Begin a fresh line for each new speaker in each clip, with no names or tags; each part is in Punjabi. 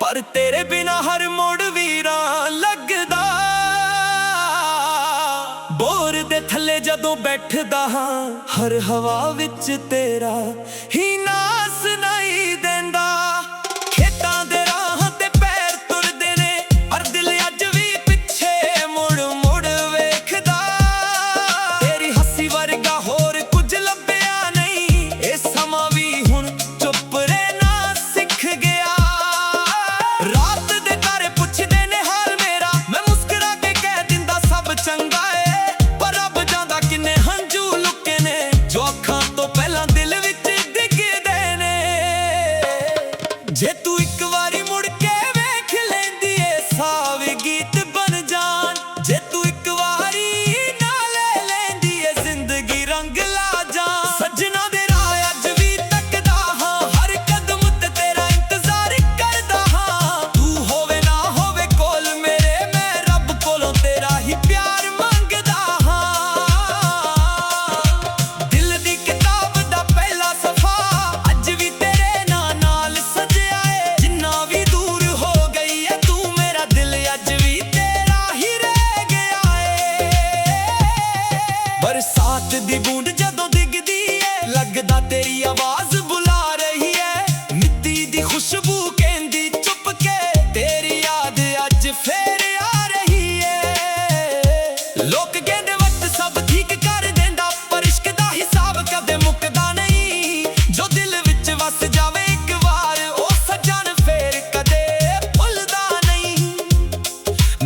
पर तेरे बिना हर मोड़ वीरा लगदा। बोर दे थल्ले जदों बैठदा हां हर हवा विच तेरा ही ना सुनाई देंदा। खेतां दे राहां ते पैर तुरदे ने पर दिल अज भी पिछे मुड़ मुड़ वेखदा। तेरी हसी वर्गा होर कुछ लभ्या नहीं, ए समा भी हुण चुप रहना सिख गया। रात दे तारे पुछदे ने हाल मेरा, मैं मुस्कुरा के कह दिंदा सब चंगा है। पर रब जांदा किन्ने हंझू लुके ने जो अखां तो पहलां दिल विच डिगदे ने। जे तू एक वारी मुड़ के वेख लैंदी ए सावे गीत बन जान। जे तू एक वारी ना ले लैंदी ए जिंदगी रंग ला जान। सजना दे राह अज भी तकदा हां, हर कदम ते तेरा इंतजार करदा हां। तू होवे ना होवे कोल मेरे, मैं रब कोलों तेरा ही प्यार मंगदा हां। दिल दी किताब दा पहला सफा अज भी तेरे नाल सजिया है। जिन्ना भी दूर हो गई है तू, मेरा दिल अज भी तेरा ही रह गया है। बरसात दी बूंद जदों डिगदी है लगदा तेरी आवाज बुला रही है। मिट्टी दी खुशबू कहंदी चुप के तेरी याद अज फेर आ रही है। लोक कहंदे वक्त सब ठीक कर देंदा, पर इश्क दा हिसाब कदे मुकदा नहीं। जो दिल विच वस जावे एक वार ओ सजन फेर कदे भुलदा नहीं।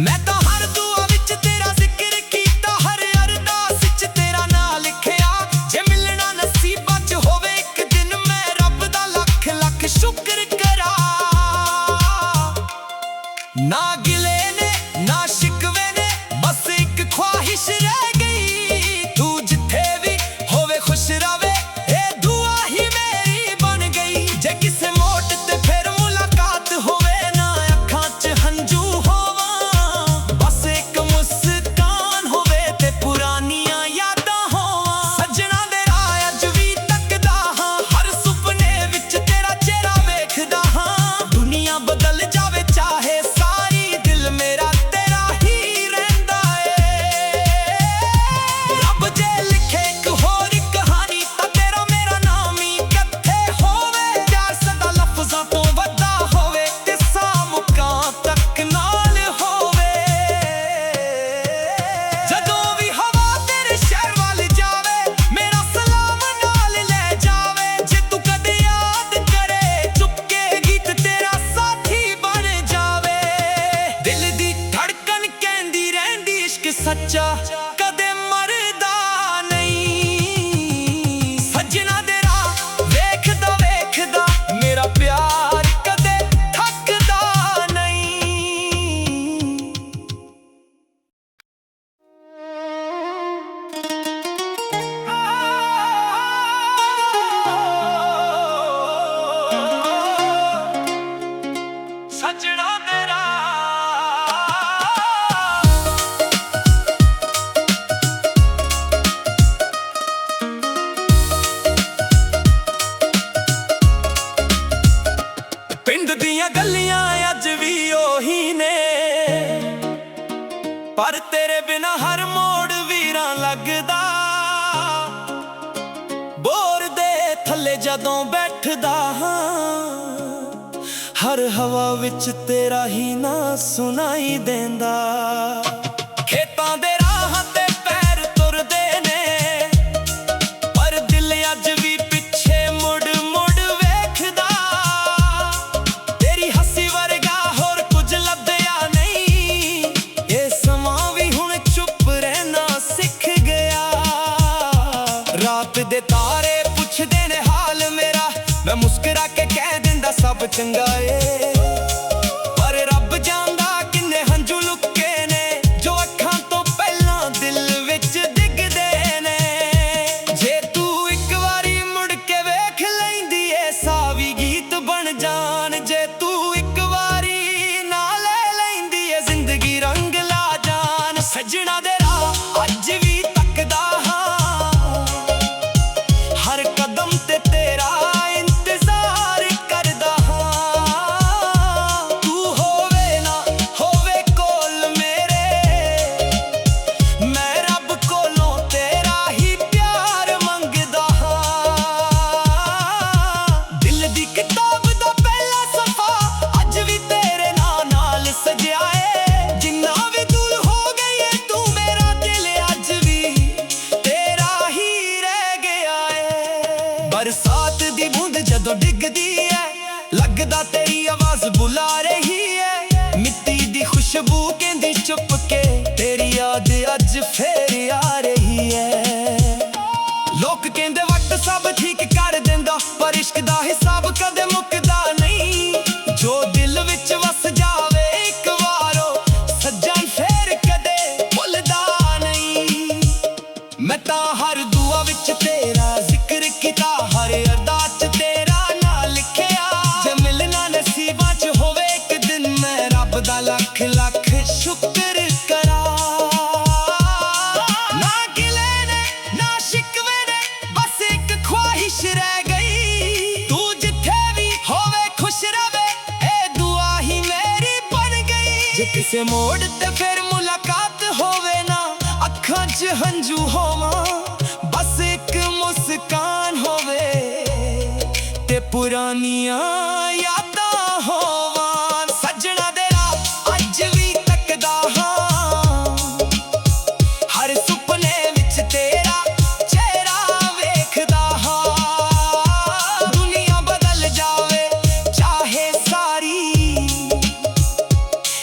मैं तां हर दुआ विच तेरा जिक्र कीता, हर अरदास विच तेरा नाम लिखिया। जे मिलना नसीबां च होवे एक दिन, मैं रब दा लख लख शुक्र करा। ना गिले ने ना शिकवे ने, बस एक ख्वाहिश रह गई। तू जिथे भी होवे खुश रवे, ए दुआ ही मेरी बन गई। जे किसे मोड़ ते फिर मुलाकात होवे ना अखां च हंझू होवां। बस एक मुस्कान होवे ते पुरानियां यादां होवां। सजना दे राह अज भी तकदा हां, हर सुपने विच तेरा चेहरा वेखदा हां। दुनिया बदल जावे चाहे सारी, दिल मेरा तेरा ही रहिंदा है। रब जे लिखे एक होर कहानी तां तेरा मेरा नाम ही कत्थे होवे। प्यार सदा लफ्ज़ां तो वड्डा होवे ते सामुकां तक नाल होवे। जदों भी हवा तेरे शहर वाल जावे, मेरा सलाम नाल ले जावे। जे तू कदे याद करे चुपके गीत तेरा साथी बन जावे। दिल दी धड़कन कहंदी रहंदी इश्क सच्चा कदे मरदा नहीं। सजना दे राह वेखदा वेखदा मेरा प्यार कदे थकदा नहीं। सजना दे राह पिंड दियां गलियां अज भी ओही ने, पर तेरे बिना हर मोड़ वीरा लगदा। बोर दे थल्ले जदों बैठदा हां हर हवा विच तेरा ही ना सुनाई देंदा। खेतां दे राहां ते पैर तुरदे ने, पर दिल अज भी पिछे मुड़ मुड़ वेखदा। तेरी हसी वर्गा होर कुछ लभ्या नहीं, ए समा भी हुण चुप रहना सिख गया। रात दे तारे पुछदे ने हाल मेरा, मैं मुस्कुरा के कह दिंदा सब चंगा है। पर रब जांदा किन्ने हंझू लुके ने जो अखां तो पहलां दिल विच डिगदे ने। जे तू एक वारी मुड़ के वेख लैंदी ए सावी गीत बन जान। जे तू एक वारी ना ले लैंदी ए जिंदगी रंग ला जान। सजना दे राह अज भी तकदा हां, हर कदम ते तेरा इंतजार करदा हां। तू ਲੱਗਦਾ ਤੇਰੀ ਆਵਾਜ਼ ਬੁਲਾ ਰਹੀ ਹੈ। ਮਿੱਟੀ ਦੀ ਖੁਸ਼ਬੂ ਕਹਿੰਦੀ ਚੁੱਪ ਕੇ ਤੇਰੀ ਯਾਦ ਅੱਜ ਫੇਰ ਆ ਰਹੀ ਹੈ। ਲੋਕ ਕਹਿੰਦੇ ਵਕਤ ਸਭ ਠੀਕ ਕਰ ਦਿੰਦਾ, ਪਰ ਇਸ਼ਕ ਦਾ ਹਿਸਾਬ ਕਦੇ ਮੁੱਕਦਾ ਨਹੀਂ। ਜੋ ਦਿਲ ਵਿੱਚ ਵਸ ਜਾਵੇ ਇੱਕ ਵਾਰੋ ਸੱਜਣ ਫੇਰ ਕਦੇ ਭੁੱਲਦਾ ਨਹੀਂ। ਮੈਂ ਤਾਂ ਹਰ ਦੁਆ ਵਿੱਚ ਤੇਰਾ ਜ਼ਿਕਰ ਕੀਤਾ, ਹਰ ਅਰਦਾਸ ਚ ਤੇਰਾ ਨਾਂ ਲਿਖਿਆ। ਜੇ ਮਿਲਣਾ ਨਸੀਬਾਂ ਚ ਹੋਵੇ ਇੱਕ ਦਿਨ, ਮੈਂ ਰੱਬ ਦਾ ਲੱਖ ਲੱਖ ਸ਼ੁਕਰ ਕਰਾਂ। ਨਾ ਗਿਲੇ ਨੇ ਨਾ ਸ਼ਿਕਵੇ ਨੇ, ਬਸ ਇੱਕ ਖੁਆਇਸ਼ ਰਹਿ ਗਈ। ਤੂੰ ਜਿੱਥੇ ਵੀ ਹੋਵੇ ਖੁਸ਼ ਰਵੇ, ਇਹ ਦੁਆ ਹੀ ਮੇਰੀ ਬਣ ਗਈ। ਜੇ ਕਿਸੇ ਮੋੜ ਤੇ ਫਿਰ ਮੁਲਾਕਾਤ ਹੋਵੇ ਨਾ, ਅੱਖਾਂ 'ਚ ਹੰਝੂ ਹੋਵਾਂ, ਬਸ ਇੱਕ ਮੁਸਕਾਨ ਹੋਵੇ ਤੇ ਪੁਰਾਣੀਆਂ ਯਾਦਾਂ ਹੋਵਾਂ। ਸੱਜਣਾ ਦੇ ਰਾਹ ਅੱਜ ਵੀ ਤੱਕਦਾ ਹਾਂ, ਹਰ ਸੁਪਨੇ ਵਿੱਚ ਤੇਰਾ ਚਿਹਰਾ ਵੇਖਦਾ ਹਾਂ। ਦੁਨੀਆ ਬਦਲ ਜਾਵੇ ਚਾਹੇ ਸਾਰੀ,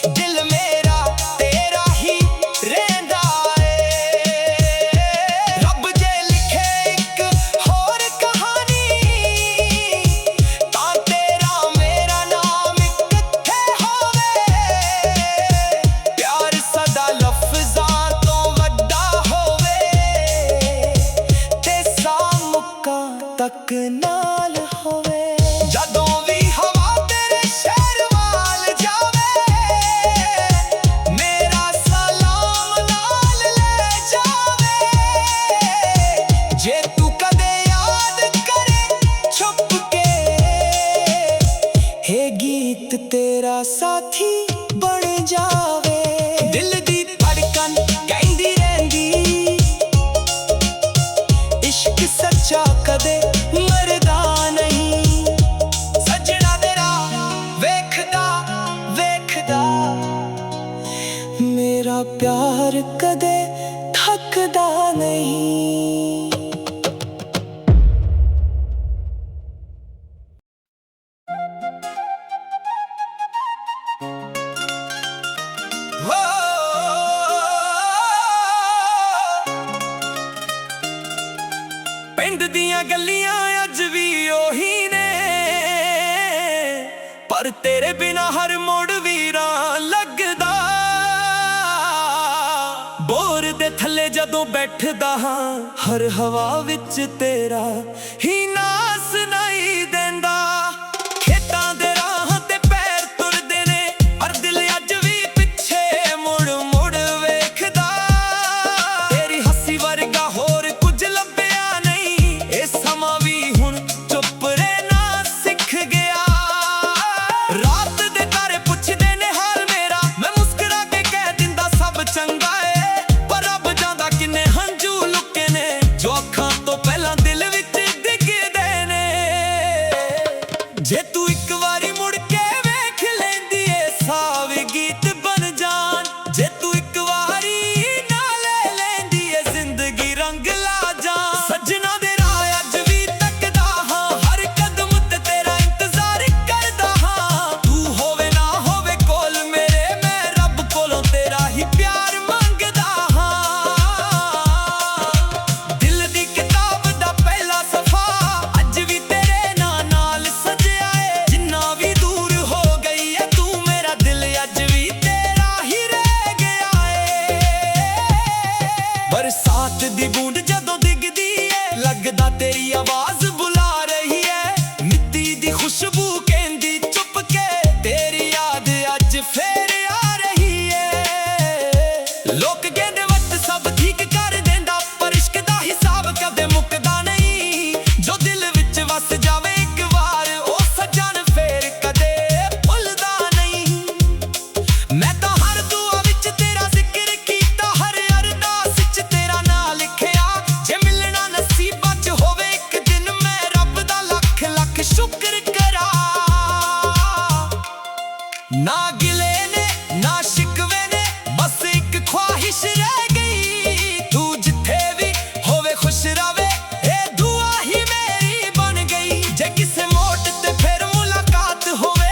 ਦਿਲ ਮੇਰਾ ਤੇਰਾ ਹੀ ਰਹਿੰਦਾ ਏ। ਰੱਬ ਜੇ ਲਿਖੇ ਇੱਕ ਹੋਰ ਕਹਾਣੀ, ਤਾਂ ਤੇਰਾ ਮੇਰਾ ਨਾਮ ਇਕੱਠੇ ਹੋਵੇ। ਪਿਆਰ ਸਦਾ ਲਫ਼ਜ਼ਾਂ ਤੋਂ ਵੱਡਾ ਹੋਵੇ, ਤੇ ਸਾਮੁਕਾਂ ਤੱਕ ਨਾਲ ਹੋਵੇ। ਜਦੋਂ ਵੀ ਹਵਾ ਤੇਰੇ ਸ਼ਹਿਰ ਵੱਲ ਜਾਵੇ, ਮੇਰਾ ਸਲਾਮ ਨਾਲ ਲੈ ਜਾਵੇ। ਜੇ ਤੂੰ ਕਦੇ ਯਾਦ ਕਰੇ ਛੁਪ ਕੇ, ਇਹ ਗੀਤ ਤੇਰਾ ਸਾਥੀ ਬਣ ਜਾਵੇ। ਦਿਲ ਦੀ ਧੜਕਨ ਕਹਿੰਦੀ ਰਹਿੰਦੀ, ਇਸ਼ਕ ਸੱਚਾ ਕਦੇ ਮਰਦਾ ਨਹੀਂ। ਸੱਜਣਾ ਦੇ ਰਾਹ ਵੇਖਦਾ ਵੇਖਦਾ, ਮੇਰਾ ਪਿਆਰ ਕਦੇ ਥੱਕਦਾ ਨਹੀਂ। ਪਿੰਡ ਦੀਆਂ ਗਲੀਆਂ ਅੱਜ ਵੀ ਉਹੀ ਨੇ, ਪਰ ਤੇਰੇ ਬਿਨਾ ਹਰ ਮੋੜ ਵੀਰਾਂ ਲੱਗਦਾ। ਬੋਰ ਦੇ ਥੱਲੇ ਜਦੋਂ ਬੈਠਦਾ ਹਾਂ, ਹਰ ਹਵਾ ਵਿੱਚ ਤੇਰਾ ਹੀ ਨਾਂ ਸੁਣਾਈ ਦਿੰਦਾ। ਖੇਤਾਂ ਦੇ ਰਾਹਾਂ ਤੇ ਪੈਰ ਤੁਰਦੇ ਨੇ, ਪਰ ਦਿਲ ਅੱਜ ਵੀ ਪਿੱਛੇ ਮੁੜ ਮੁੜ ਵੇਖਦਾ। ਤੇਰੀ ਹੱਸੀ ਵਰਗਾ ਹੋਰ ਕੁਝ ਲੱਭਿਆ ਨਹੀਂ, ਇਹ ਸਮਾਂ ਵੀ ਹੁਣ ਚੁੱਪ ਰਹਿਣਾ ਸਿੱਖ ਗਿਆ। ਰਾਤ ਦੇ ਤਾਰੇ ਪੁੱਛਦੇ ਨੇ ਹਾਲ ਮੇਰਾ, ਮੈਂ ਮੁਸਕਰਾ ਕੇ ਕਹਿ ਦਿੰਦਾ ਸਭ ਚੰਗਾ ਏ। ਪਰ ਰੱਬ ਜਾਂਦਾ ਕਿੰਨੇ ਹੰਝੂ ਲੁਕੇ ਨੇ, ਜੋ ਅੱਖਾਂ ਤੋਂ ਪਹਿਲਾਂ ਦਿਲ ਵਿੱਚ ਡਿੱਗਦੇ ਨੇ। ਜੇ ਤੂੰ ਇੱਕ ਵਾਰੀ ਮੁੜ ਕੇ ਵੇਖ ਲੈਂਦੀ ਏ, ਸਾਵੇ ਗੀਤ ਬਣ ਜਾਣ। ਜੇ ਤੂੰ ਇੱਕ ਵਾਰੀ ਨਾ ਲੈ ਲੈਂਦੀ ਏ, ਜ਼ਿੰਦਗੀ ਰੰਗ ਲਾ ਜਾਣ। ਸੱਜਣਾ ਦੇ ਰਾਹ ਅੱਜ ਵੀ ਤੱਕਦਾ ਹਾਂ, ਹਰ ਕਦਮ ਤੇ ਤੇਰਾ ਇੰਤਜ਼ਾਰ ਕਰਦਾ ਹਾਂ। ਤੂੰ ਹੋਵੇ ਨਾ ਹੋਵੇ ਕੋਲ ਮੇਰੇ, ਮੈਂ ਰੱਬ ਕੋਲੋਂ ਤੇਰਾ ਹੀ ਪਿਆਰ ਮੰਗਦਾ ਹਾਂ। ਦਿਲ ਦੀ ਕਿਤਾਬ ਦਾ ਪਹਿਲਾ ਸਫਾ ਅੱਜ ਵੀ ਤੇਰੇ ਨਾਂ ਨਾਲ ਸਜਿਆ ਏ। ਜਿੰਨਾ ਵੀ ਦੂਰ ਹੋ ਗਈ ਏ ਤੂੰ, ਮੇਰਾ ਦਿਲ ਅੱਜ ਵੀ ਤੇਰਾ ਹੀ ਰਹਿ ਗਿਆ ਏ। ਬਰਸਾਤ ਦੀ ਬੂੰਦ ਜਦੋਂ ਡਿੱਗਦੀ ਏ, ਲੱਗਦਾ ਤੇਰੀ ਆਵਾਜ਼ ਬੁਲਾ ਰਹੀ ਹੈ। ਮਿੱਟੀ ਦੀ ਖੁਸ਼ਬੂ ਕਹਿੰਦੀ ਚੁੱਪ ਕੇ ਤੇਰੀ ਯਾਦ ਅੱਜ ਫੇਰ ਆ ਰਹੀ ਏ। ਲੋਕ ਕਹਿੰਦੇ ਵਕਤ ਸਭ ਠੀਕ ਕਰ ਦਿੰਦਾ, ਪਰ ਇਸ਼ਕ ਦਾ ਹਿਸਾਬ ਕਦੇ ਮੁੱਕਦਾ ਨਹੀਂ। ਜੋ ਦਿਲ ਵਿੱਚ ਵਸ ਜਾਵੇ ਇੱਕ ਵਾਰ, ਉਹ ਸੱਜਣ ਫੇਰ ਕਦੇ ਭੁੱਲਦਾ ਨਹੀਂ। ਮੈਂ ਤਾਂ ਹਰ ਦੁਆ ਵਿੱਚ ਤੇਰਾ ਜ਼ਿਕਰ ਕੀਤਾ, ਹਰ ਅਰਦਾਸ ਵਿੱਚ ਤੇਰਾ ਨਾਂ ਲਿਖਿਆ। ਜੇ ਮਿਲਣਾ ਨਸੀਬਾਂ ਚ ਹੋਵੇ ਇੱਕ ਦਿਨ, ਮੈਂ ਰੱਬ ਦਾ ਲੱਖ ਲੱਖ ਸ਼ੁਕਰ ਕਰਾਂ। ਨਾ ਗਿਲੇ ਨੇ ਨਾ ਸ਼ਿਕਵੇ ਨੇ, ਬਸ ਇੱਕ ਖੁਆਇਸ਼ ਰਹਿ ਗਈ। ਤੂੰ ਜਿੱਥੇ ਵੀ ਹੋਵੇ ਖੁਸ਼ ਰਵੇ, ਇਹ ਦੁਆ ਹੀ ਮੇਰੀ ਬਣ ਗਈ। ਜੇ ਕਿਸੇ ਮੋੜ ਤੇ ਫਿਰ ਮੁਲਾਕਾਤ ਹੋਵੇ,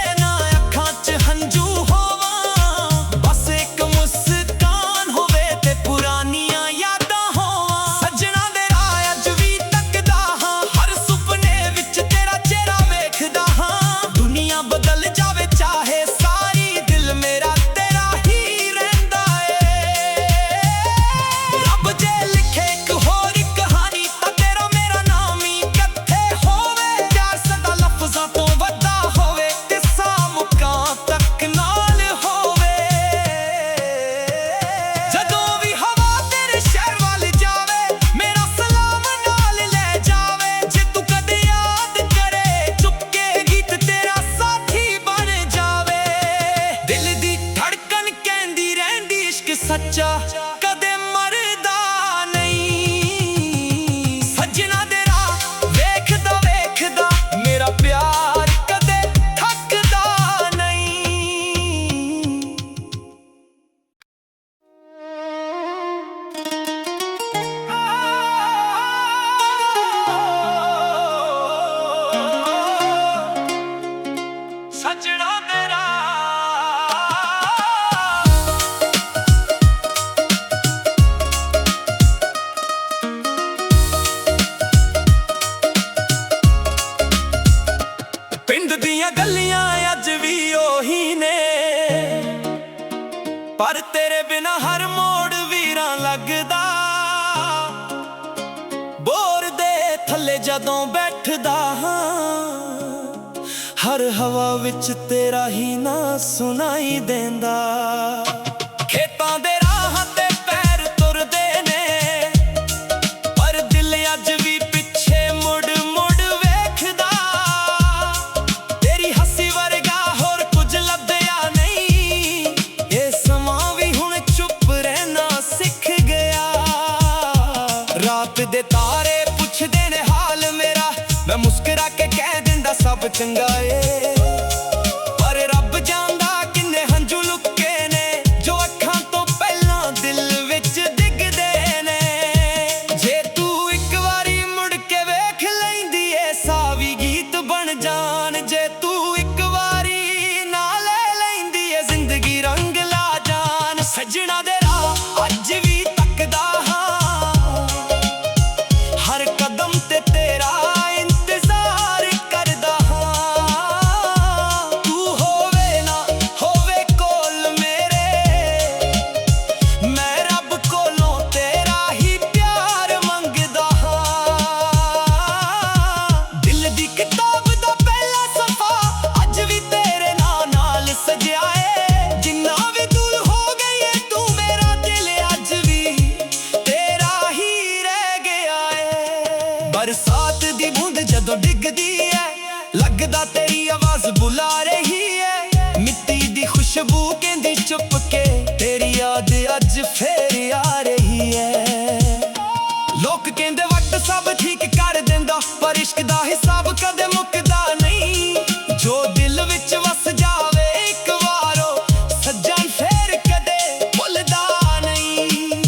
ਸੱਚਾ ਕਦੇ ਮਰਦਾ ਨਹੀਂ। ਸੱਜਣਾ ਦੇ ਰਾਹ ਵੇਖਦਾ ਵੇਖਦਾ ਮੇਰਾ ਪਿਆਰ ਕਦੇ ਥੱਕਦਾ ਨਹੀਂ। ਸੱਜਣਾ ਦੇ ਰਾਹ ਪਿੰਡ ਦੀਆਂ ਗਲੀਆਂ ਅੱਜ ਵੀ ਉਹੀ ਨੇ, ਪਰ ਤੇਰੇ ਬਿਨਾ ਹਰ ਮੋੜ ਵੀਰਾਂ ਲੱਗਦਾ। ਬੋਰ ਦੇ ਥੱਲੇ ਜਦੋਂ ਬੈਠਦਾ ਹਾਂ, ਹਰ ਹਵਾ ਵਿੱਚ ਤੇਰਾ ਹੀ ਨਾਂ ਸੁਣਾਈ ਦੇਂਦਾ। ਖੇਤਾਂ ਦੇ ਰਾਹਾਂ ਤੇ ਪੈਰ ਤੁਰਦੇ ਨੇ, ਪਰ ਦਿਲ ਅੱਜ ਵੀ ਪਿੱਛੇ ਮੁੜ ਮੁੜ ਵੇਖਦਾ। ਤੇਰੀ ਹੱਸੀ ਵਰਗਾ ਹੋਰ ਕੁਝ ਲੱਭਿਆ ਨਹੀਂ, ਇਹ ਸਮਾਂ ਵੀ ਹੁਣ ਚੁੱਪ ਰਹਿਣਾ ਸਿੱਖ ਗਿਆ। ਰਾਤ ਦੇ ਤਾਰੇ ਪੁੱਛਦੇ ਨੇ ਹਾਲ ਮੇਰਾ, ਮੈਂ ਮੁਸਕਰਾ ਕੇ ਕਹਿ ਦਿੰਦਾ ਸਭ ਚੰਗਾ ਏ। ਪਰ ਰੱਬ ਜਾਣਦਾ ਕਿੰਨੇ ਹੰਝੂ ਲੁਕੇ ਨੇ, ਜੋ ਅੱਖਾਂ ਤੋਂ ਪਹਿਲਾਂ ਦਿਲ ਵਿੱਚ ਡਿੱਗਦੇ ਨੇ। ਜੇ ਤੂੰ ਇੱਕ ਵਾਰੀ ਮੁੜ ਕੇ ਵੇਖ ਲੈਂਦੀ ਏ, ਸਾਹ ਵੀ ਗੀਤ ਬਣ ਜਾਣ। ਜੇ ਤੂੰ ਇੱਕ ਵਾਰੀ ਨਾ ਲੈ ਲੈਂਦੀ ਏ, ਜ਼ਿੰਦਗੀ ਰੰਗ ਲਾ ਜਾਣ। ਸੱਜਣਾ ਦੇ ਰਾਹ ਅੱਜ ਵੀ ਤੱਕਦਾ ਹਾਂ, ਹਰ ਕਦਮ ਤੇ ਤੇਰਾ ਇੰਤਜ਼ਾਰ ਕਰਦਾ ਹਾਂ। ਤੂੰ ਹੋਵੇ ਨਾ ਹੋਵੇ ਕੋਲ ਮੇਰੇ, ਮੈਂ ਰੱਬ ਕੋਲੋਂ ਤੇਰਾ ਹੀ ਪਿਆਰ ਮੰਗਦਾ ਹਾਂ। ਦਿਲ ਦੀ ਕਿਤਾਬ ਦਾ ਪਹਿਲਾ ਸਫ਼ਾ ਅੱਜ ਵੀ ਤੇਰੇ ਨਾਂ ਨਾਲ ਸਜਿਆ ਏ। ਜਿੰਨਾ ਵੀ ਦੂਰ ਹੋ ਗਈ ਏ ਤੂੰ, ਮੇਰਾ ਦਿਲ ਅੱਜ ਵੀ ਤੇਰਾ ਹੀ ਰਹਿ ਗਿਆ ਏ। ਬਰਸਾਤ ਦੀ ਬੂੰਦ ਜਦੋਂ ਡਿੱਗਦੀ ਏ, ਲੱਗਦਾ ਤੇਰੀ ਆਵਾਜ਼ ਬੁਲਾ ਰਹੀ ਏ। ਮਿੱਟੀ ਦੀ ਖੁਸ਼ਬੂ ਕਹਿੰਦੀ ਚੁੱਪ ਕੇ, ਤੇਰੀ ਯਾਦ ਅੱਜ ਫੇਰ ਆ ਰਹੀ ਏ। ਲੋਕ ਕਹਿੰਦੇ ਵਕਤ ਸਭ ਠੀਕ ਕਰ ਦਿੰਦਾ, ਪਰ ਇਸ਼ਕ ਦਾ ਹਿਸਾਬ ਕਦੇ ਮੁੱਕਦਾ ਨਹੀਂ। ਜੋ ਦਿਲ ਵਿੱਚ ਵਸ ਜਾਵੇ ਇੱਕ ਵਾਰੋ, ਸੱਜਣ ਫੇਰ ਕਦੇ ਭੁੱਲਦਾ ਨਹੀਂ।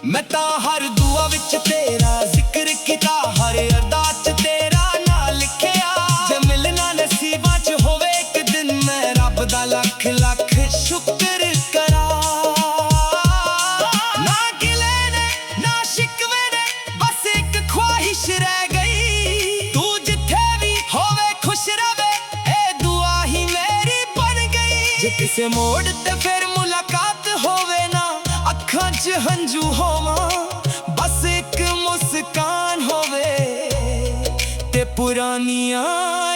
ਮੈਂ ਤਾਂ ਹਰ ਦੁਆ ਵਿੱਚ ਤੇਰਾ ਜ਼ਿਕਰ ਕੀਤਾ, ਹਰ ਅਰਦਾਸ 'ਚ ਤੇਰਾ ਨਾਂ ਲਿਖਿਆ। ਜੇ ਮਿਲਣਾ ਨਸੀਬਾਂ 'ਚ ਹੋਵੇ ਇੱਕ ਦਿਨ, ਮੈਂ ਰੱਬ ਦਾ ਲੱਖ ਲੱਖ ਸ਼ੁਕਰ ਕਰਾਂ। ਨਾ ਗਿਲੇ ਨੇ ਨਾ ਸ਼ਿਕਵੇ ਨੇ, ਬਸ ਇੱਕ ਖੁਆਇਸ਼ ਰਹਿ ਗਈ। ਤੂੰ ਜਿੱਥੇ ਵੀ ਹੋਵੇ ਖੁਸ਼ ਰਵੇ, ਇਹ ਦੁਆ ਹੀ ਮੇਰੀ ਬਣ ਗਈ। ਜੇ ਕਿਸੇ ਮੋੜ ਤੇ ਫਿਰ ਮੁਲਾਕਾਤ ਹੋਵੇ ਨਾ, ਅੱਖਾਂ 'ਚ ਹੰਝੂ ਹੋਵਾਂ, ਬਸ ਇੱਕ ਮੁਸਕਾਨ ਹੋਵੇ ਤੇ ਪੁਰਾਣੀਆਂ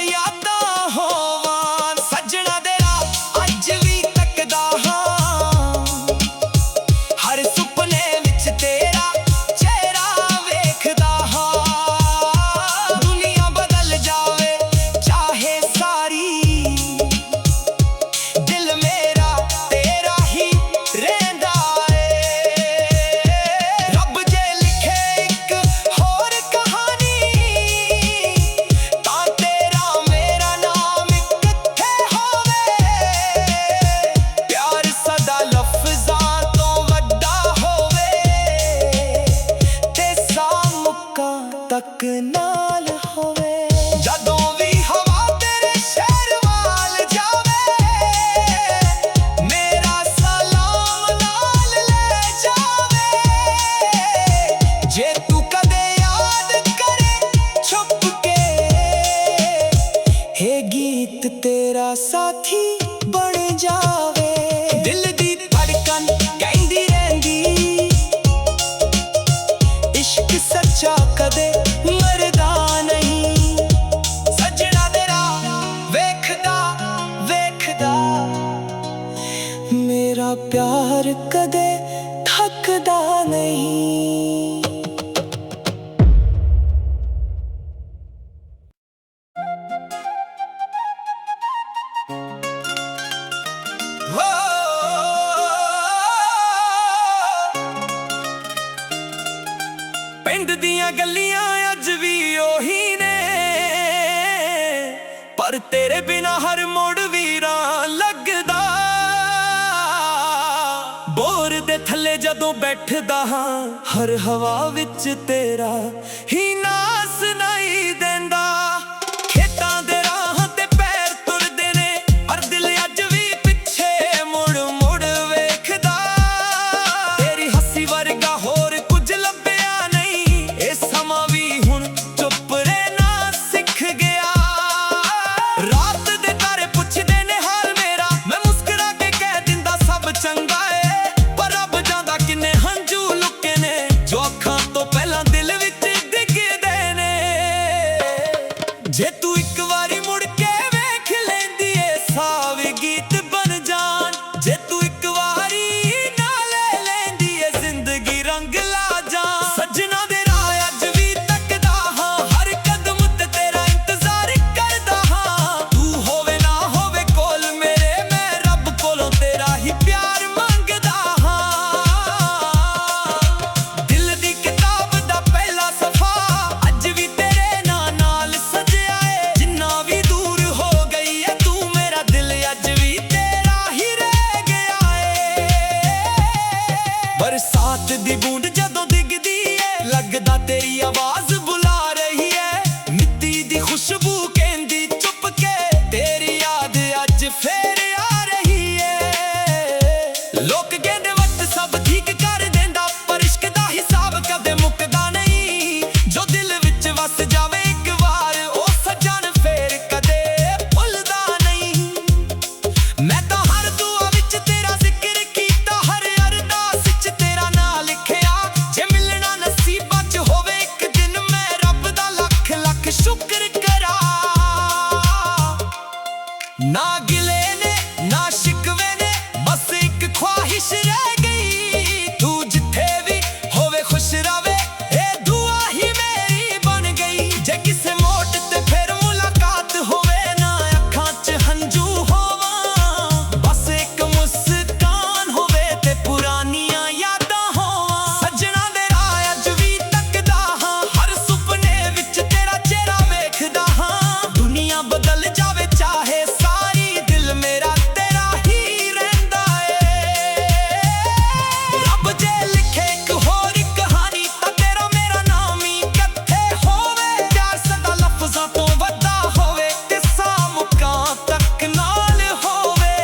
ਯਾਦਾਂ ਹੋਵਾਂ। ਸੱਜਣਾ ਦੇ ਰਾਹ ਅੱਜ ਵੀ ਤੱਕਦਾ ਹਾਂ, ਹਰ ਸੁਪਨੇ ਵਿੱਚ ਤੇਰਾ ਚਿਹਰਾ ਵੇਖਦਾ ਹਾਂ। ਦੁਨੀਆ ਬਦਲ ਜਾਵੇ ਚਾਹੇ ਸਾਰੀ, ਦਿਲ ਮੇਰਾ ਤੇਰਾ ਹੀ ਰਹਿੰਦਾ ਏ। ਰੱਬ ਜੇ ਲਿਖੇ ਇੱਕ ਹੋਰ ਕਹਾਣੀ, ਤਾਂ ਤੇਰਾ ਮੇਰਾ ਨਾਮ ਇਕੱਠੇ ਹੋਵੇ। ਪਿਆਰ ਸਦਾ ਲਫ਼ਜ਼ਾਂ ਤੋਂ ਵੱਡਾ ਹੋਵੇ, ਤੇ ਸਾਮੁਕਾਂ ਤੱਕ ਨਾਲ ਹੋਵੇ। ਜਦੋਂ ਵੀ ਹਵਾ ਤੇਰੇ ਸ਼ਹਿਰ ਵੱਲ ਜਾਵੇ, ਮੇਰਾ ਸਲਾਮ ਨਾਲ ਲੈ ਜਾਵੇ। ਜੇ ਤੂੰ ਕਦੇ ਯਾਦ ਕਰੇ ਛੁਪ ਕੇ, ਇਹ ਗੀਤ ਤੇਰਾ ਸਾਥੀ ਬਣ ਜਾਵੇ। ਦਿਲ ਦੀ ਧੜਕਨ ਕਹਿੰਦੀ ਰਹਿੰਦੀ, ਇਸ਼ਕ ਸੱਚਾ ਕਦੇ ਮਰਦਾ ਨਹੀਂ। ਸੱਜਣਾ ਦੇ ਰਾਹ ਵੇਖਦਾ ਵੇਖਦਾ, ਮੇਰਾ ਪਿਆਰ ਕਦੇ ਥੱਕਦਾ ਨਹੀਂ। ਹੋ ਬਿਨਾ ਹਰ ਮੋੜ ਵੀਰਾਂ ਲੱਗਦਾ। ਬੋਰ ਦੇ ਥੱਲੇ ਜਦੋਂ ਬੈਠਦਾ ਹਾਂ, ਹਰ ਹਵਾ ਵਿੱਚ ਤੇਰਾ ਹੀ ਨਾਂ ਸੁਣਾਈ ਦਿੰਦਾ। ਖੇਤਾਂ ਦੇ ਰਾਹਾਂ ਤੇ ਪੈਰ ਤੁਰਦੇ ਨੇ, ਪਰ ਦਿਲ ਅੱਜ ਵੀ ਪਿੱਛੇ ਮੁੜ ਮੁੜ ਵੇਖਦਾ। ਤੇਰੀ ਹੱਸੀ ਵਰਗਾ ਹੋਰ ਕੁਝ ਲੱਭਿਆ ਨਹੀਂ, ਇਹ ਸਮਾਂ ਵੀ ਹੁਣ ਚੁੱਪ ਰਹਿਣਾ ਸਿੱਖ ਗਿਆ। ਰਾਤ ਦੇ ਤਾਰੇ ਪੁੱਛਦੇ ਨੇ ਹਾਲ ਮੇਰਾ, ਮੈਂ ਮੁਸਕਰਾ ਕੇ ਕਹਿ ਦਿੰਦਾ ਸਭ ਚੰਗਾ ਏ। ਪਰ ਰੱਬ ਜਾਣਦਾ ਕਿੰਨੇ ਹੰਝੂ ਲੁਕੇ ਨੇ, ਜੋ ਅੱਖਾਂ ਤੋਂ ਪਹਿਲਾਂ ਦਿਲ ਵਿੱਚ ਡਿੱਗਦੇ ਨੇ। ਜੇ ਤੂੰ ਇੱਕ ਵਾਰੀ ਮੁੜ ਕੇ ਵੇਖ ਲੈਂਦੀ ਏ, ਸਾਵੇ ਗੀਤ ਬਣ ਜਾਣ। ਜੇ ਤੂੰ ਇੱਕ ਵਾਰੀ ਨਾ ਲੈ ਲੈਂਦੀ ਏ, ਜ਼ਿੰਦਗੀ ਰੰਗ ਲਾ ਜਾਣ। ਸੱਜਣਾ ਦੇ ਰਾਹ ਅੱਜ ਵੀ ਤੱਕਦਾ ਹਾਂ, ਹਰ ਕਦਮ ਤੇ ਤੇਰਾ ਇੰਤਜ਼ਾਰ ਕਰਦਾ ਹਾਂ। ਤੂੰ ਹੋਵੇ ਨਾ ਹੋਵੇ ਕੋਲ ਮੇਰੇ, ਮੈਂ ਰੱਬ ਕੋਲੋਂ ਤੇਰਾ ਹੀ ਪਿਆਰ ਮੰਗਦਾ ਹਾਂ। ਦਿਲ ਦੀ ਕਿਤਾਬ ਦਾ ਪਹਿਲਾ ਸਫਾ ਅੱਜ ਵੀ ਤੇਰੇ ਨਾਂ ਨਾਲ ਸਜਿਆ ਏ। ਜਿੰਨਾ ਵੀ ਦੂਰ ਹੋ ਗਈ ਏ ਤੂੰ, ਮੇਰਾ ਦਿਲ ਅੱਜ ਵੀ ਤੇਰਾ ਹੀ ਰਹਿ ਗਿਆ ਏ। ਬਰਸਾਤ ਦੀ ਬੂੰਦ ਜਦੋਂ ਡਿੱਗਦੀ ਏ, ਲੱਗਦਾ ਤੇਰੀ ਆਵਾਜ਼ ਬੁਲਾ ਰਹੀ ਏ। ਮਿੱਟੀ ਦੀ ਖੁਸ਼ਬੂ ਕਹਿੰਦੀ ਚੁੱਪ ਕੇ, ਤੇਰੀ ਯਾਦ ਅੱਜ ਫੇਰ ਆ ਰਹੀ ਏ। ਲੋਕ ਕਹਿੰਦੇ ਵਕਤ ਸਭ ਠੀਕ ਕਰ ਦਿੰਦਾ, ਪਰ ਇਸ਼ਕ ਦਾ ਹਿਸਾਬ ਕਦੇ ਮੁੱਕਦਾ ਨਹੀਂ। ਜੋ ਦਿਲ ਵਿੱਚ ਵਸ ਜਾਵੇ ਇੱਕ ਵਾਰ, ਉਹ ਸੱਜਣ ਫੇਰ ਕਦੇ ਭੁੱਲਦਾ ਨਹੀਂ। ਮੈਂ ਤਾਂ ਹਰ ਦੁਆ ਵਿੱਚ ਤੇਰਾ ਜ਼ਿਕਰ ਕੀਤਾ, ਹਰ ਅਰਦਾਸ ਵਿੱਚ ਤੇਰਾ ਨਾਂ ਲਿਖਿਆ। ਜੇ ਮਿਲਣਾ ਨਸੀਬਾਂ 'ਚ ਹੋਵੇ ਇੱਕ ਦਿਨ, ਮੈਂ ਰੱਬ ਦਾ ਲੱਖ ਲੱਖ ਸ਼ੁਕਰ ਕਰਾਂ। ਨਾ ਗਿਲੇ ਨੇ ਨਾ ਸ਼ਿਕਵੇ ਨੇ, ਬਸ ਇੱਕ ਖੁਆਹਿਸ਼ ਰਹਿ ਗਈ। ਤੂੰ ਜਿੱਥੇ ਵੀ ਹੋਵੇ ਖੁਸ਼ ਰਵੇ, ਇਹ ਦੁਆ ਹੀ ਮੇਰੀ ਬਣ ਗਈ। ਜੇ ਕਿਸੇ ਮੋੜ ਤੇ ਫਿਰ ਮੁਲਾਕਾਤ ਹੋਵੇ, ਨਾ ਅੱਖਾਂ 'ਚ ਹੰਝੂ ਹੋਵਾਂ, ਬਸ ਇੱਕ ਮੁਸਕਾਨ ਹੋਵੇ ਤੇ ਪੁਰਾਣੀਆਂ ਯਾਦਾਂ ਹੋਵਾਂ। ਸੱਜਣਾ ਦੇ ਰਾਹ ਅੱਜ ਵੀ ਤੱਕਦਾ ਹਾਂ, ਹਰ ਸੁਪਨੇ ਵਿੱਚ ਤੇਰਾ ਚਿਹਰਾ ਵੇਖਦਾ ਹਾਂ। ਦੁਨੀਆ ਬਦਲ ਜਾਵੇ ਚਾਹੇ ਸਾਰੀ, ਦਿਲ ਮੇਰਾ ਤੇਰਾ ਹੀ ਰਹਿੰਦਾ ਏ। ਰੱਬ ਜੇ ਲਿਖੇ ਇੱਕ ਹੋਰ ਕਹਾਣੀ, ਤਾਂ ਤੇਰਾ ਮੇਰਾ ਨਾਮ ਹੀ ਕਿੱਥੇ ਹੋਵੇ। ਪਿਆਰ ਸਦਾ ਲਫ਼ਜ਼ਾਂ ਤੋਂ ਵੱਡਾ ਹੋਵੇ, ਤੇ ਸਾਮੁਕਾਂ ਤੱਕ ਨਾਲ ਹੋਵੇ।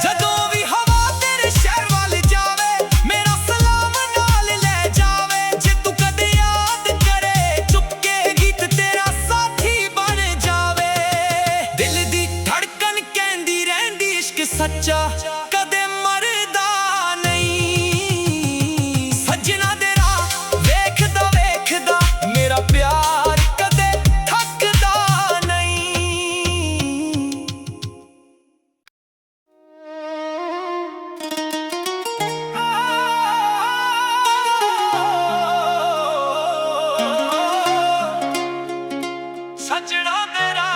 ਜਦੋਂ ਵੀ ਹਵਾ ਤੇਰੇ ਸ਼ਹਿਰ ਵੱਲ ਜਾਵੇ, ਮੇਰਾ ਸਲਾਮ ਨਾਲ ਲੈ ਜਾਵੇ। ਜੇ ਤੂੰ ਕਦੇ ਯਾਦ ਕਰੇ, ਚੁੱਪਕੇ ਗੀਤ ਤੇਰਾ ਸਾਥੀ ਬਣ ਜਾਵੇ। ਦਿਲ ਦੀ ਧੜਕਨ ਕਹਿੰਦੀ ਰਹਿੰਦੀ ਇਸ਼ਕ ਸੱਚਾ ਕਦੇ ਮਰਦਾ ਨਹੀਂ। ਸੱਜਣਾ ਦੇ ਰਾਹ ਵੇਖਦਾ ਵੇਖਦਾ, ਮੇਰਾ ਪਿਆਰ ਕਦੇ ਥੱਕਦਾ ਨਹੀਂ। ਸੱਜਣਾ ਮੇਰਾ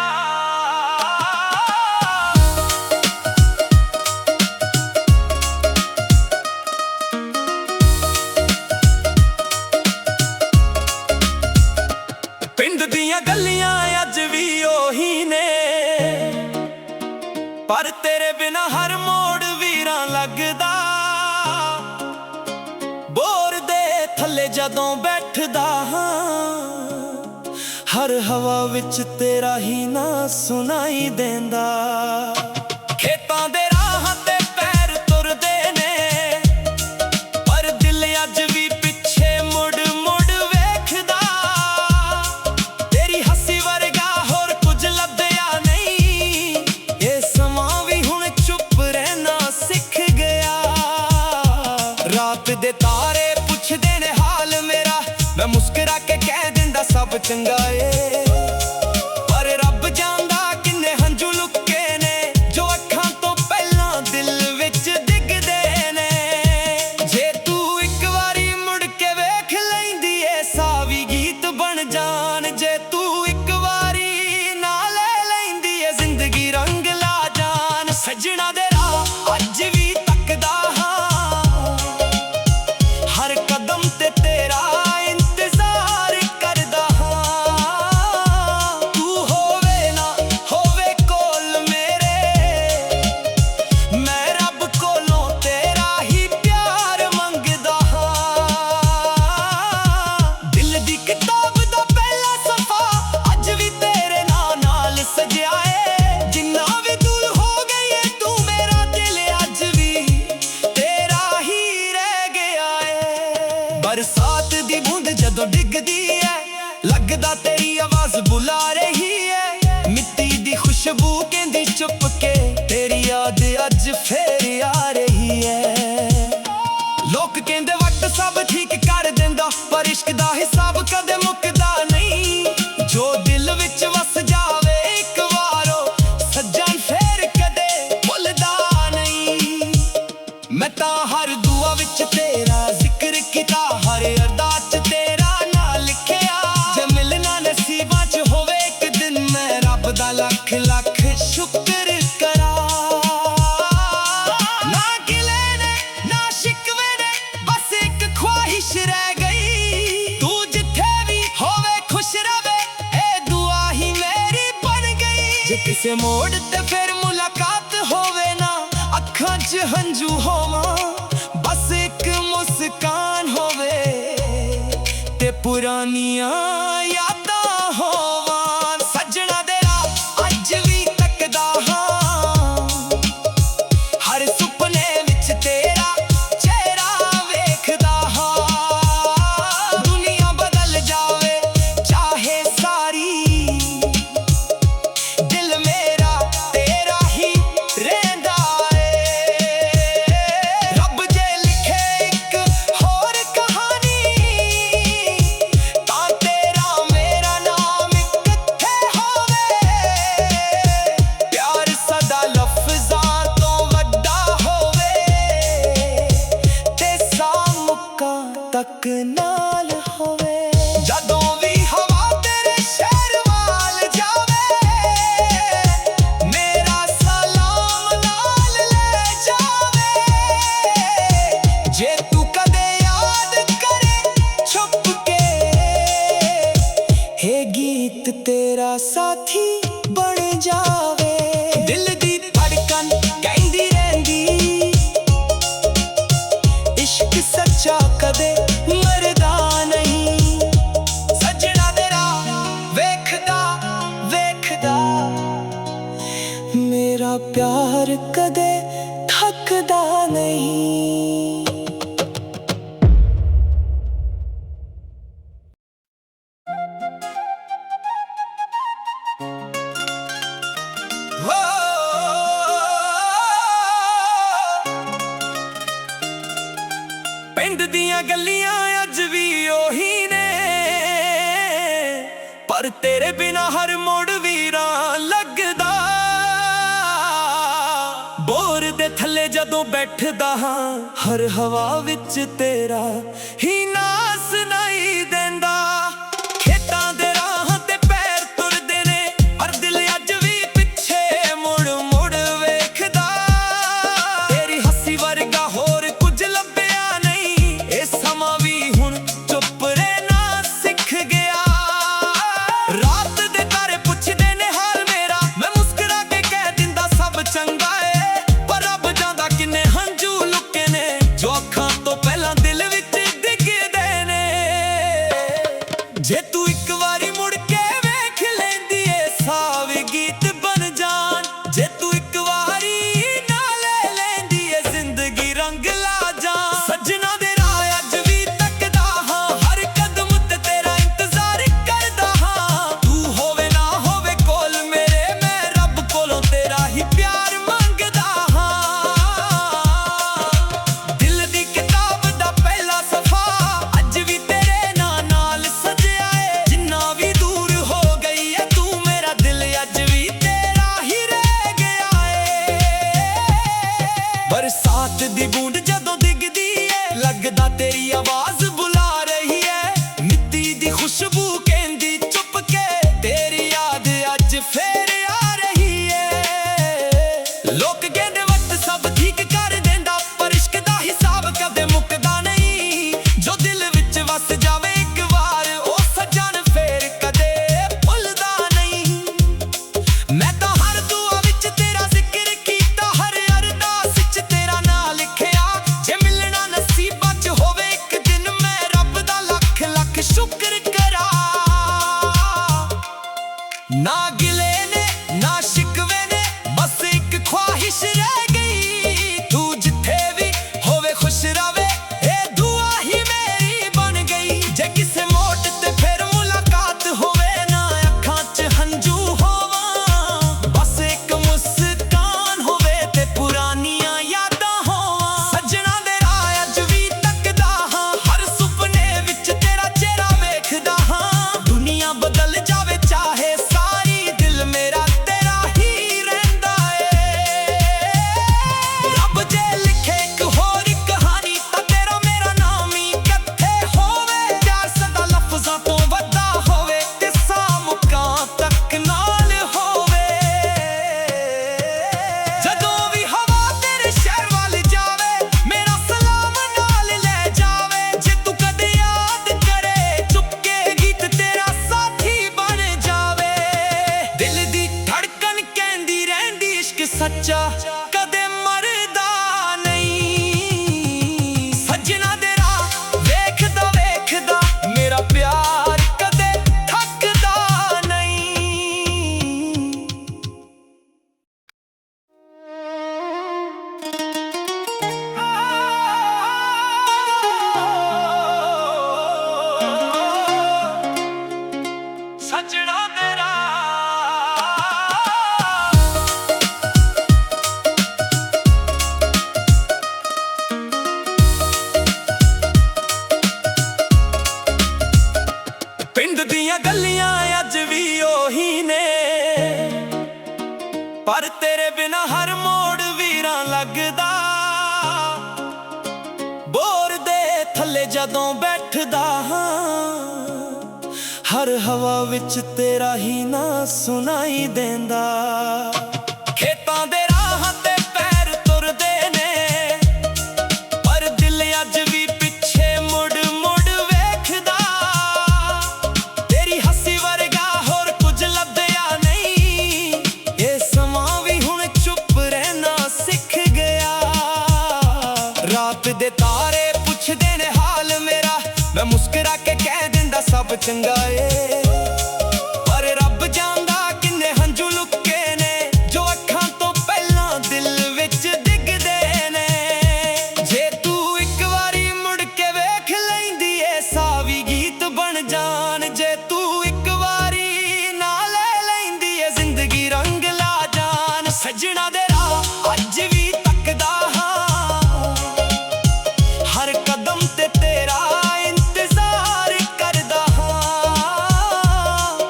ਪਿੰਡ ਦੀਆਂ ਗਲੀਆਂ ਅੱਜ ਵੀ ਉਹੀ ਨੇ, ਪਰ ਤੇਰੇ ਬਿਨਾ ਹਰ ਮੋੜ ਵੀਰਾਂ ਲੱਗਦਾ। ਬੋਰ ਦੇ ਥੱਲੇ ਜਦੋਂ ਬੈਠਦਾ ਹਾਂ, ਹਰ ਹਵਾ ਵਿੱਚ ਤੇਰਾ ਹੀ ਨਾਂ ਸੁਣਾਈ ਦਿੰਦਾ। ਖੇਤਾਂ ਦੇ ਰਾਹਾਂ ਤੇ ਪੈਰ ਤੁਰਦੇ ਨੇ, ਪਰ ਦਿਲ ਅੱਜ ਵੀ ਪਿੱਛੇ ਮੁੜ ਮੁੜ ਵੇਖਦਾ। ਤੇਰੀ ਹੱਸੀ ਵਰਗਾ ਹੋਰ ਕੁਝ ਲੱਭਿਆ ਨਹੀਂ, ਇਹ ਸਮਾਂ ਵੀ ਹੁਣ ਚੁੱਪ ਰਹਿਣਾ ਸਿੱਖ ਗਿਆ। ਰਾਤ ਦੇ ਤਾਰੇ ਪੁੱਛਦੇ ਨੇ ਹਾਲ ਮੇਰਾ, ਮੈਂ ਮੁਸਕਰਾ ਕੇ ਕਹਿ ਦਿੰਦਾ ਸਭ ਚੰਗਾ ਏ। ਪਰ ਰੱਬ ਜਾਣਦਾ ਕਿੰਨੇ ਹੰਝੂ ਲੁਕੇ ਨੇ, ਜੋ ਅੱਖਾਂ ਤੋਂ ਪਹਿਲਾਂ ਦਿਲ ਵਿੱਚ ਡਿੱਗਦੇ ਨੇ। ਜੇ ਤੂੰ ਇੱਕ ਵਾਰੀ ਮੁੜ ਕੇ ਵੇਖ ਲੈਂਦੀ ਏ, ਸਾਵੀ ਗੀਤ ਬਣ ਜਾਣ। ਜੇ ਤੂੰ ਇੱਕ ਵਾਰੀ ਨਾ ਲੈ ਲੈਂਦੀ ਏ, ਜ਼ਿੰਦਗੀ ਰੰਗ ਲਾ ਜਾਣ। ਸੱਜਣਾ ਦੇ ਰਾਹ ਅੱਜ ਵੀ ਤੱਕਦਾ ਹਾਂ, ਹਰ ਕਦਮ ਤੇ ਤੇਰਾ ਇੰਤਜ਼ਾਰ ਕਰਦਾ ਹਾਂ। ਤੂੰ ਹੋਵੇ ਖੁਸ਼ਬੂ ਕਹਿੰਦੀ ਚੁੱਪ ਕੇ ਤੇਰੀ ਯਾਦ ਅੱਜ ਫੇਰ ਆ ਰਹੀ ਹੈ। ਲੋਕ ਕਹਿੰਦੇ ਵਕਤ ਸਭ ਠੀਕ ਕਰ ਦਿੰਦਾ, ਪਰ ਇਸ਼ਕ ਦਾ ਹਿਸਾਬ ਕਦੇ ਮੁੱਕਦਾ ਨਹੀਂ। ਜੋ ਦਿਲ ਵਿੱਚ ਵਸ ਜਾਵੇ ਇੱਕ ਵਾਰੋ ਸੱਜਣ ਫੇਰ ਕਦੇ ਭੁੱਲਦਾ ਨਹੀਂ। ਮੈਂ ਤਾਂ ਹਰ ਦੁਆ ਵਿੱਚ ਤੇਰਾ ਜ਼ਿਕਰ ਕੀਤਾ, ਹਰ ਅਰਦਾਸ 'ਚ ਤੇਰਾ ਨਾਂ ਲਿਖਿਆ। ਜੇ ਮਿਲਣਾ ਨਸੀਬਾਂ 'ਚ ਹੋਵੇ ਇੱਕ ਦਿਨ, ਮੈਂ ਰੱਬ ਦਾ ਲੱਖ ਲੱਖ ਸ਼ੁਕਰ ਕਰਾਂ। ਨਾ ਗਿਲੇ ਨੇ ਨਾ ਸ਼ਿਕਵੇ ਨੇ, ਬਸ ਇੱਕ ਖੁਆਇਸ਼ ਰਹਿ ਗਈ। ਤੂੰ ਜਿੱਥੇ ਵੀ ਹੋਵੇ ਖੁਸ਼ ਰਵੇ, ਇਹ ਦੁਆ ਹੀ ਮੇਰੀ ਬਣ ਗਈ। ਜੇ ਕਿਸੇ ਮੋੜ ਤੇ ਫਿਰ ਮੁਲਾਕਾਤ ਹੋਵੇ ਨਾ, ਅੱਖਾਂ 'ਚ ਹੰਝੂ ਹੋਵਾਂ, ਬਸ ਇੱਕ ਮੁਸਕਾਨ ਹੋਵੇ ਤੇ ਪੁਰਾਣੀਆਂ ਯਾਦਾਂ ਹੋਵਾਂ। ਸੱਜਣਾ ਦੇ ਰਾਹ ਅੱਜ ਵੀ ਤੱਕਦਾ ਹਾਂ, ਹਰ ਸੁਪਨੇ ਵਿੱਚ ਤੇਰਾ ਚਿਹਰਾ ਵੇਖਦਾ ਹਾਂ। ਦੁਨੀਆ ਬਦਲ ਜਾਵੇ ਚਾਹੇ ਸਾਰੀ, ਦਿਲ ਮੇਰਾ ਤੇਰਾ ਹੀ ਰਹਿੰਦਾ ਏ। ਰੱਬ ਜੇ ਲਿਖੇ ਇੱਕ ਹੋਰ ਕਹਾਣੀ, ਤਾਂ ਤੇਰਾ ਮੇਰਾ ਨਾਮ ਇਕੱਠੇ ਹੋਵੇ। ਪਿਆਰ ਸਦਾ ਲਫ਼ਜ਼ਾਂ ਤੋਂ ਵੱਡਾ ਹੋਵੇ, ਤੇ ਸਾਮੁਕਾਂ ਤੱਕ ਨਾਲ ਹੋਵੇ। ਜਦੋਂ ਵੀ ਹਵਾ ਤੇਰੇ ਸ਼ਹਿਰ ਵੱਲ ਜਾਵੇ, ਮੇਰਾ ਸਲਾਮ ਨਾਲ ਲੈ ਜਾਵੇ। ਜੇ ਤੂੰ ਕਦੇ ਯਾਦ ਕਰੇ ਛੁਪ ਕੇ, ਇਹ ਗੀਤ ਤੇਰਾ ਸਾਥੀ ਬਣ ਜਾਵੇ। ਦਿਲ ਦੀ ਧੜਕਨ ਕਹਿੰਦੀ ਰਹਿੰਦੀ, ਇਸ਼ਕ ਸੱਚਾ ਕਦੇ ਮਰਦਾ ਨਹੀਂ। ਸੱਜਣਾ ਦੇ ਰਾਹ ਵੇਖਦਾ ਵੇਖਦਾ, ਮੇਰਾ ਪਿਆਰ ਕਦੇ ਥੱਕਦਾ ਨਹੀਂ। ਪਿੰਡ ਦੀਆਂ ਗਲੀਆਂ ਅੱਜ ਵੀ ਉਹੀ ਨੇ, ਪਰ ਤੇਰੇ ਬਿਨਾ ਹਰ ਮੋੜ ਵੀਰਾਂ ਲੱਗਦਾ। ਬੋਰ ਦੇ ਥੱਲੇ ਜਦੋਂ ਬੈਠਦਾ ਹਾਂ, ਹਰ ਹਵਾ ਵਿੱਚ ਤੇਰਾ ਹੀ ਨਾਂ ਸੁਣਾਈ ਦਿੰਦਾ। ਖੇਤਾਂ ਦੇ ਰਾਹਾਂ ਤੇ ਪੈਰ ਤੁਰਦੇ ਨੇ, ਪਰ ਦਿਲ ਅੱਜ ਵੀ ਪਿੱਛੇ ਮੁੜ ਮੁੜ ਵੇਖਦਾ। ਤੇਰੀ ਹੱਸੀ ਵਰਗਾ ਹੋਰ ਕੁਝ ਲੱਭਿਆ ਨਹੀਂ, ਇਹ ਸਮਾਂ ਵੀ ਹੁਣ ਚੁੱਪ ਰਹਿਣਾ ਸਿੱਖ ਗਿਆ। ਰਾਤ ਦੇ ਤਾਰੇ ਪੁੱਛਦੇ ਨੇ ਹਾਲ ਮੇਰਾ, ਮੈਂ ਮੁਸਕਰਾ ਕੇ ਕਹਿ ਦਿੰਦਾ ਸਭ ਚੰਗਾ ਏ। ਪਰ ਰੱਬ ਜਾਣਦਾ ਕਿੰਨੇ ਹੰਝੂ ਲੁਕੇ ਨੇ, ਜੋ ਅੱਖਾਂ ਤੋਂ ਪਹਿਲਾਂ ਦਿਲ ਵਿੱਚ ਡਿੱਗਦੇ ਸੱਚਾ ਕਦੇ ਮਰਦਾ ਨਹੀਂ। ਸੱਜਣਾ ਦੇ ਰਾਹ ਵੇਖਦਾ ਵੇਖਦਾ ਮੇਰਾ ਪਿਆਰ ਕਦੇ ਥੱਕਦਾ ਨਹੀਂ। ਸੱਜਣਾ ਮੇਰਾ ਪਿੰਡ ਦੀਆਂ ਗਲੀਆਂ ਅੱਜ ਵੀ ਉਹੀ ਨੇ, ਪਰ ਤੇਰੇ ਬਿਨਾ ਹਰ ਮੋੜ ਵੀਰਾਂ ਲੱਗਦਾ। ਬੋਰ ਦੇ ਥੱਲੇ ਜਦੋਂ ਬੈਠਦਾ ਹਾਂ, ਹਰ ਹਵਾ ਵਿੱਚ ਤੇਰਾ ਹੀ ਨਾਂ ਸੁਣਾਈ ਦੇਂਦਾ। ਖੇਤਾਂ ਦੇ ਰਾਹਾਂ ਤੇ ਪੈਰ ਤੁਰਦੇ ਨੇ, ਪਰ ਦਿਲ ਅੱਜ ਵੀ ਪਿੱਛੇ ਮੁੜ ਮੁੜ ਵੇਖਦਾ। ਤੇਰੀ ਹੱਸੀ ਵਰਗਾ ਹੋਰ ਕੁਝ ਲੱਭਿਆ ਨਹੀਂ, ਇਹ ਸਮਾਂ ਵੀ ਹੁਣ ਚੁੱਪ ਰਹਿਣਾ ਸਿੱਖ ਗਿਆ। ਰਾਤ ਦੇ ਤਾਰੇ ਪੁੱਛਦੇ ਨੇ ਹਾਲ ਮੇਰਾ, ਮੈਂ ਮੁਸਕਰਾ ਕੇ ਕਹਿ ਦਿੰਦਾ ਸਭ ਚੰਗਾ ਏ। ਪਰ ਰੱਬ ਜਾਣਦਾ ਕਿੰਨੇ ਹੰਝੂ ਲੁਕੇ ਨੇ, ਜੋ ਅੱਖਾਂ ਤੋਂ ਪਹਿਲਾਂ ਦਿਲ ਵਿੱਚ ਡਿੱਗਦੇ ਨੇ। ਜੇ ਤੂੰ ਇੱਕ ਵਾਰੀ ਮੁੜ ਕੇ ਵੇਖ ਲੈਂਦੀ ਏ, ਸਾਹ ਵੀ ਗੀਤ ਬਣ ਜਾਣ। ਜੇ ਤੂੰ ਇੱਕ ਵਾਰੀ ਨਾ ਲੈ ਲੈਂਦੀ ਏ, ਜ਼ਿੰਦਗੀ ਰੰਗ ਲਾ ਜਾਣ। ਸੱਜਣਾ ਦੇ ਰਾਹ ਅੱਜ ਵੀ ਤੱਕਦਾ ਹਾਂ, ਹਰ ਕਦਮ ਤੇ ਤੇਰਾ ਇੰਤਜ਼ਾਰ ਕਰਦਾ ਹਾਂ।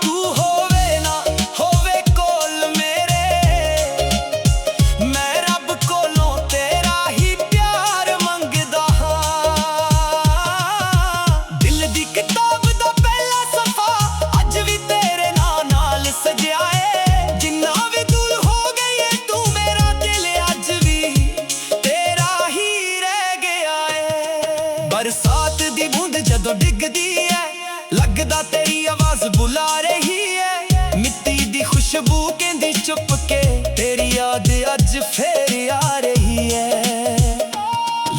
ਤੂੰ ਹੋਵੇ ਨਾ ਹੋਵੇ ਕੋਲ ਮੇਰੇ, ਮੈਂ ਰੱਬ ਕੋਲੋਂ ਤੇਰਾ ਹੀ ਪਿਆਰ ਮੰਗਦਾ ਹਾਂ। ਦਿਲ ਦੀ ਕਿਤਾਬ ਦਾ ਪਹਿਲਾ ਸਫ਼ਾ ਅੱਜ ਵੀ ਤੇਰੇ ਨਾਂ ਨਾਲ ਸਜਿਆ ਏ। ਜਿੰਨਾ ਵੀ ਦੂਰ ਹੋ ਗਈ ਏ ਤੂੰ, ਮੇਰਾ ਦਿਲ ਅੱਜ ਵੀ ਤੇਰਾ ਹੀ ਰਹਿ ਗਿਆ ਏ। ਬਰਸਾਤ ਦੀ ਬੂੰਦ ਜਦੋਂ ਡਿੱਗਦੀ ਏ, ਲੱਗਦਾ ਤੇਰੀ ਆਵਾਜ਼ ਬੁਲਾ ਰਹੀ ਏ। ਮਿੱਟੀ ਦੀ ਖੁਸ਼ਬੂ ਕਹਿੰਦੀ ਚੁੱਪ ਕੇ, ਤੇਰੀ ਯਾਦ ਅੱਜ ਫੇਰ ਆ ਰਹੀ ਏ।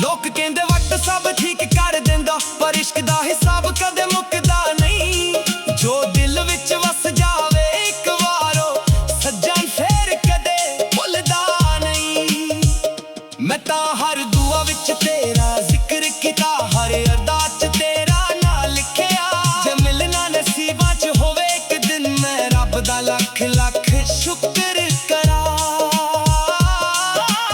ਲੋਕ ਕਹਿੰਦੇ ਵਕਤ ਸਭ ਠੀਕ ਕਰ ਦਿੰਦਾ, ਪਰ ਇਸ਼ਕ ਦਾ ਹਿਸਾਬ ਕਦੇ ਮੁੱਕਦਾ ਨਹੀਂ। ਜੋ ਦਿਲ ਵਿੱਚ ਵਸ ਜਾਵੇ ਇੱਕ ਵਾਰੋ, ਸੱਜਣ ਫੇਰ ਕਦੇ ਭੁੱਲਦਾ ਨਹੀਂ। ਮੈਂ ਤਾਂ ਹਰ ਦੁਆ ਵਿੱਚ ਤੇਰਾ ਜ਼ਿਕਰ ਕੀਤਾ, ਹਰ ਅਰਦਾਸ 'ਚ ਤੇਰਾ ਨਾਂ ਲਿਖਿਆ। ਜੇ ਮਿਲਣਾ ਨਸੀਬਾਂ 'ਚ ਹੋਵੇ ਇੱਕ ਦਿਨ, ਮੈਂ ਰੱਬ ਦਾ ਲੱਖ ਲੱਖ ਸ਼ੁਕਰ ਕਰਾਂ।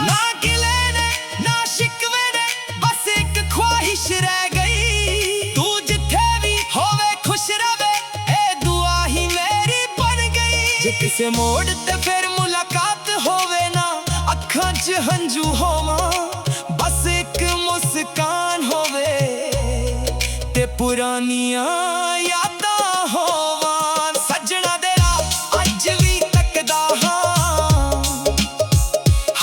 ਨਾ ਗਿਲੇ ਨੇ ਨਾ ਸ਼ਿਕਵੇ ਨੇ, ਬਸ ਇੱਕ ਖੁਆਇਸ਼ ਰਹਿ ਗਈ। ਤੂੰ ਜਿੱਥੇ ਵੀ ਹੋਵੇ ਖੁਸ਼ ਰਵੇ, ਇਹ ਦੁਆ ਹੀ ਮੇਰੀ ਬਣ ਗਈ। ਜੇ ਕਿਸੇ ਮੋੜ ਤੇ ਫਿਰ ਮੁਲਾਕਾਤ ਹੋਵੇ ਨਾ, ਅੱਖਾਂ 'ਚ ਹੰਝੂ ਹੋਵਾਂ, ਬਸ ਇੱਕ ਮੁਸਕਾਨ ਹੋਵੇ ਤੇ ਪੁਰਾਣੀਆਂ ਯਾਦਾਂ ਹੋਵਾਂ। ਸੱਜਣਾ ਦੇ ਰਾਹ ਅੱਜ ਵੀ ਤੱਕਦਾ ਹਾਂ,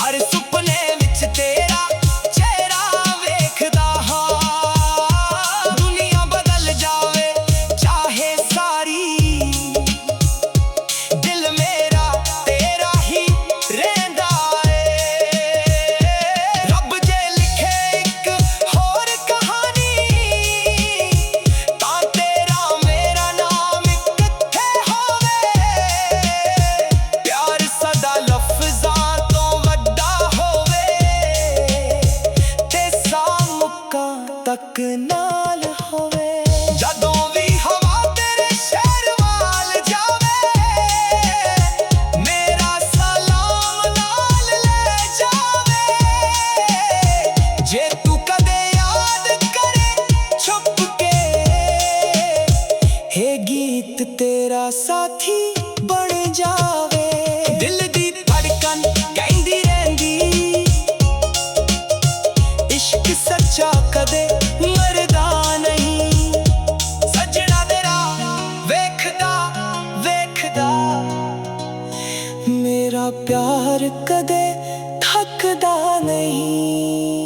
ਹਰ ਸੁਪਨੇ ਵਿੱਚ ਤੇਰਾ ਚਿਹਰਾ ਵੇਖਦਾ ਹਾਂ। ਦੁਨੀਆ ਬਦਲ ਜਾਵੇ ਚਾਹੇ ਸਾਰੀ, ਦਿਲ ਮੇਰਾ ਤੇਰਾ ਹੀ ਰਹਿੰਦਾ ਏ। ਰੱਬ ਜੇ ਲਿਖੇ ਇੱਕ ਹੋਰ ਕਹਾਣੀ, ਤਾਂ ਤੇਰਾ ਮੇਰਾ ਨਾਮ ਇਕੱਠੇ ਹੋਵੇ। ਪਿਆਰ ਸਦਾ ਲਫ਼ਜ਼ਾਂ ਤੋਂ ਵੱਡਾ ਹੋਵੇ, ਤੇ ਸਾਮੁਕਾਂ ਤੱਕ ਨਾਲ ਹੋਵੇ। ਜਦੋਂ ਵੀ ਹਵਾ ਤੇਰੇ ਸ਼ਹਿਰ ਵੱਲ ਜਾਵੇ, ਮੇਰਾ ਸਲਾਮ ਨਾਲ ਲੈ ਜਾਵੇ। ਜੇ ਤੂੰ ਕਦੇ ਯਾਦ ਕਰੇ ਛੁਪ ਕੇ, ਇਹ ਗੀਤ ਤੇਰਾ ਸਾਥੀ ਬਣ ਜਾਵੇ। ਦਿਲ ਦੀ ਧੜਕਨ ਕਹਿੰਦੀ ਰਹਿੰਦੀ, ਇਸ਼ਕ ਸੱਚਾ ਕਦੇ ਮਰਦਾ ਨਹੀਂ। ਸੱਜਣਾ ਦੇ ਰਾਹ ਵੇਖਦਾ ਵੇਖਦਾ, ਮੇਰਾ ਪਿਆਰ ਕਦੇ ਥੱਕਦਾ ਨਹੀਂ।